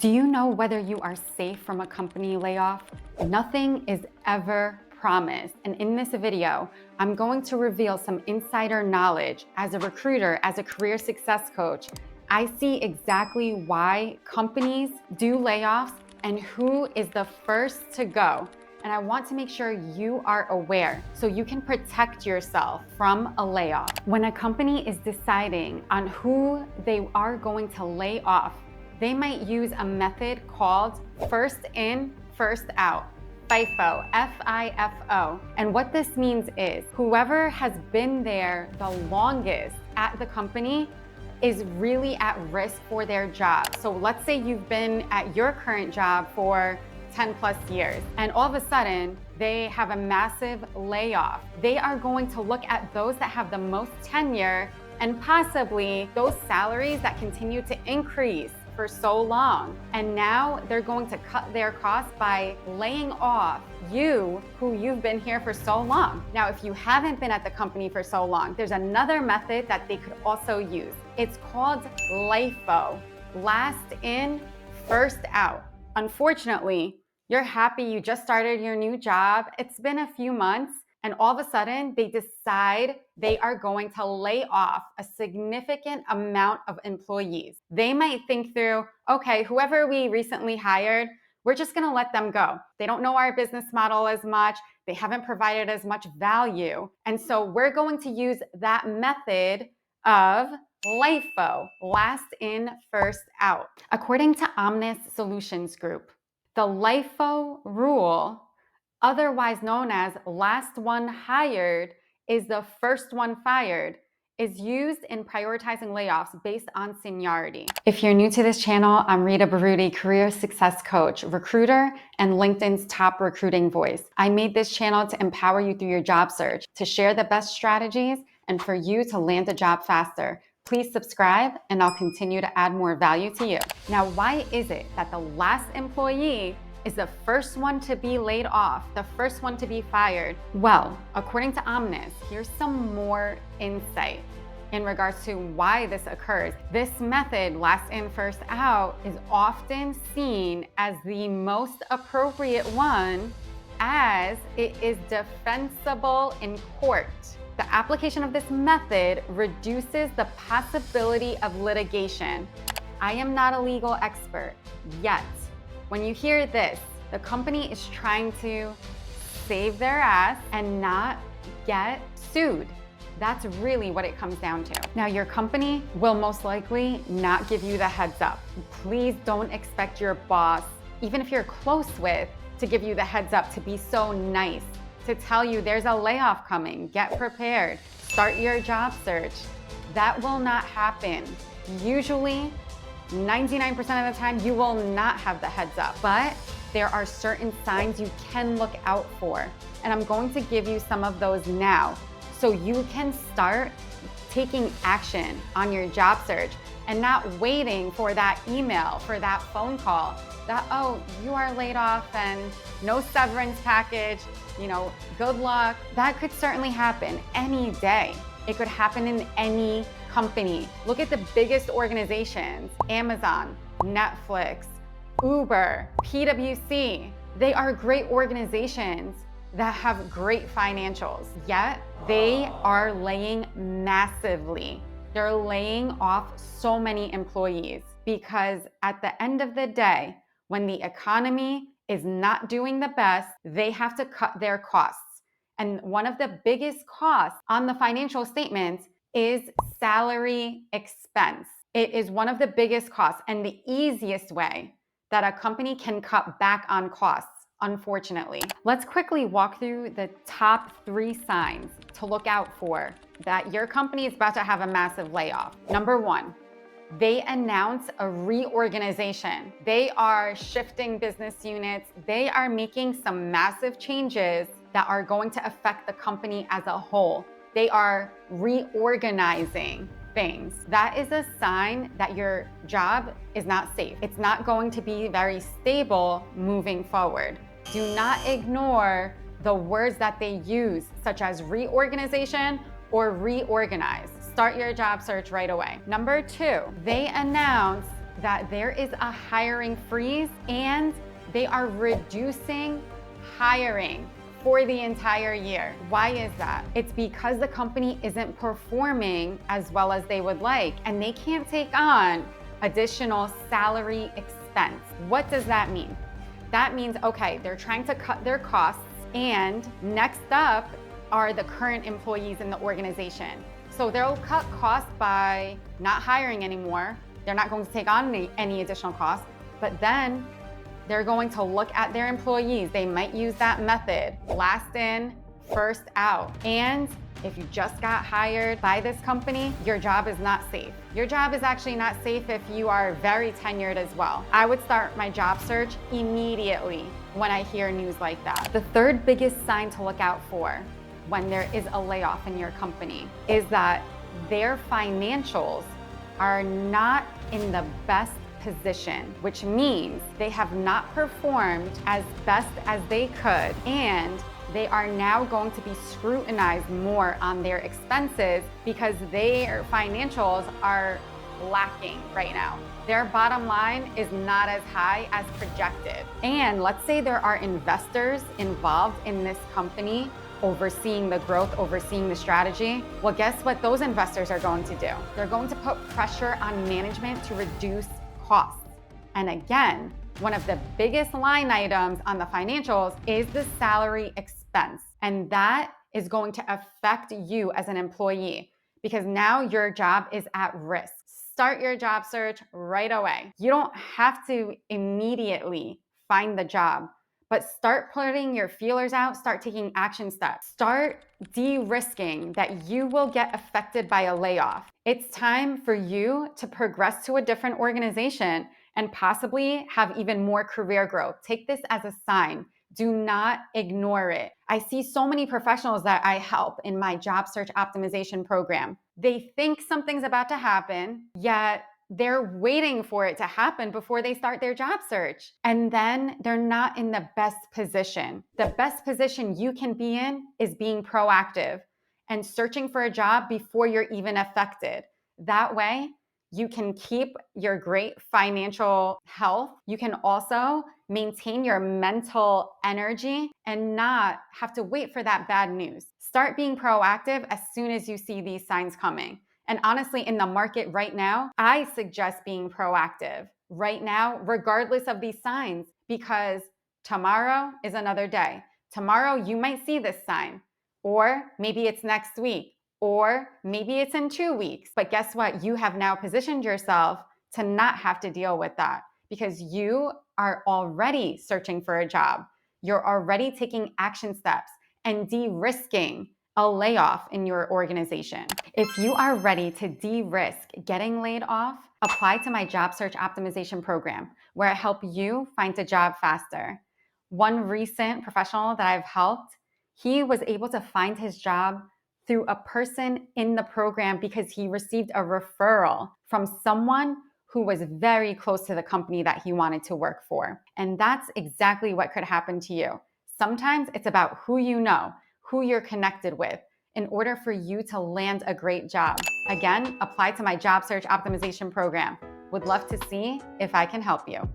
Do you know whether you are safe from a company layoff? Nothing is ever promised. And in this video, I'm going to reveal some insider knowledge. As a recruiter, as a career success coach, I see exactly why companies do layoffs and who is the first to go. And I want to make sure you are aware so you can protect yourself from a layoff. When a company is deciding on who they are going to lay off, they might use a method called first in, first out. FIFO, F-I-F-O. And what this means is whoever has been there the longest at the company is really at risk for their job. So let's say you've been at your current job for 10 plus years, and all of a sudden they have a massive layoff. They are going to look at those that have the most tenure and possibly those salaries that continue to increase for so long. And now they're going to cut their costs by laying off you who you've been here for so long. Now, if you haven't been at the company for so long, there's another method that they could also use. It's called LIFO, last in, first out. Unfortunately, you're happy you just started your new job. It's been a few months, and all of a sudden they decide they are going to lay off a significant amount of employees. They might think through, okay, whoever we recently hired, we're just gonna let them go. They don't know our business model as much. They haven't provided as much value. And so we're going to use that method of LIFO, last in, first out. According to Omnis Solutions Group, the LIFO rule, otherwise known as last one hired is the first one fired, is used in prioritizing layoffs based on seniority. If you're new to this channel, I'm Rita Baruti, career success coach, recruiter, and LinkedIn's top recruiting voice. I made this channel to empower you through your job search, to share the best strategies, and for you to land a job faster. Please subscribe and I'll continue to add more value to you. Now, why is it that the last employee is the first one to be laid off, the first one to be fired? Well, according to Omnis, here's some more insight in regards to why this occurs. This method, last in, first out, is often seen as the most appropriate one as it is defensible in court. The application of this method reduces the possibility of litigation. I am not a legal expert, yet when you hear this, the company is trying to save their ass and not get sued. That's really what it comes down to. Now, your company will most likely not give you the heads up. Please don't expect your boss, even if you're close with, to give you the heads up, to be so nice, to tell you there's a layoff coming, get prepared, start your job search. That will not happen. Usually, 99% of the time, you will not have the heads up, but there are certain signs you can look out for. And I'm going to give you some of those now so you can start taking action on your job search and not waiting for that email, for that phone call, that, oh, you are laid off and no severance package, good luck. That could certainly happen any day. It could happen in any company. Look at the biggest organizations: Amazon, Netflix, Uber, PwC. They are great organizations that have great financials, yet they are laying massively. They're laying off so many employees because at the end of the day, when the economy is not doing the best, they have to cut their costs. And one of the biggest costs on the financial statements is salary expense. It is one of the biggest costs and the easiest way that a company can cut back on costs, unfortunately. Let's quickly walk through the top 3 signs to look out for that your company is about to have a massive layoff. Number 1, they announce a reorganization. They are shifting business units. They are making some massive changes that are going to affect the company as a whole. They are reorganizing things. That is a sign that your job is not safe. It's not going to be very stable moving forward. Do not ignore the words that they use, such as reorganization or reorganize. Start your job search right away. Number 2, they announce that there is a hiring freeze and they are reducing hiring for the entire year. Why is that? It's because the company isn't performing as well as they would like, and they can't take on additional salary expense. What does that mean? That means, okay, they're trying to cut their costs, and next up are the current employees in the organization. So they'll cut costs by not hiring anymore. They're not going to take on any additional costs, but then they're going to look at their employees. They might use that method, last in, first out. And if you just got hired by this company, your job is not safe. Your job is actually not safe if you are very tenured as well. I would start my job search immediately when I hear news like that. The third biggest sign to look out for when there is a layoff in your company is that their financials are not in the best position, which means they have not performed as best as they could, and they are now going to be scrutinized more on their expenses because their financials are lacking right now. Their bottom line is not as high as projected. And let's say there are investors involved in this company overseeing the growth, overseeing the strategy. Well, guess what those investors are going to do? They're going to put pressure on management to reduce costs. And again, one of the biggest line items on the financials is the salary expense. And that is going to affect you as an employee because now your job is at risk. Start your job search right away. You don't have to immediately find the job, but start putting your feelers out, start taking action steps. Start de-risking that you will get affected by a layoff. It's time for you to progress to a different organization and possibly have even more career growth. Take this as a sign. Do not ignore it. I see so many professionals that I help in my job search optimization program. They think something's about to happen, yet they're waiting for it to happen before they start their job search. And then they're not in the best position. The best position you can be in is being proactive and searching for a job before you're even affected. That way, you can keep your great financial health. You can also maintain your mental energy and not have to wait for that bad news. Start being proactive as soon as you see these signs coming. And honestly, in the market right now, I suggest being proactive right now, regardless of these signs, because tomorrow is another day. Tomorrow, you might see this sign, or maybe it's next week, or maybe it's in 2 weeks. But guess what? You have now positioned yourself to not have to deal with that because you are already searching for a job. You're already taking action steps and de-risking a layoff in your organization. If you are ready to de-risk getting laid off, apply to my job search optimization program where I help you find a job faster. One recent professional that I've helped, he was able to find his job through a person in the program because he received a referral from someone who was very close to the company that he wanted to work for. And that's exactly what could happen to you. Sometimes it's about who you know, who you're connected with in order for you to land a great job. Again, apply to my job search optimization program. Would love to see if I can help you.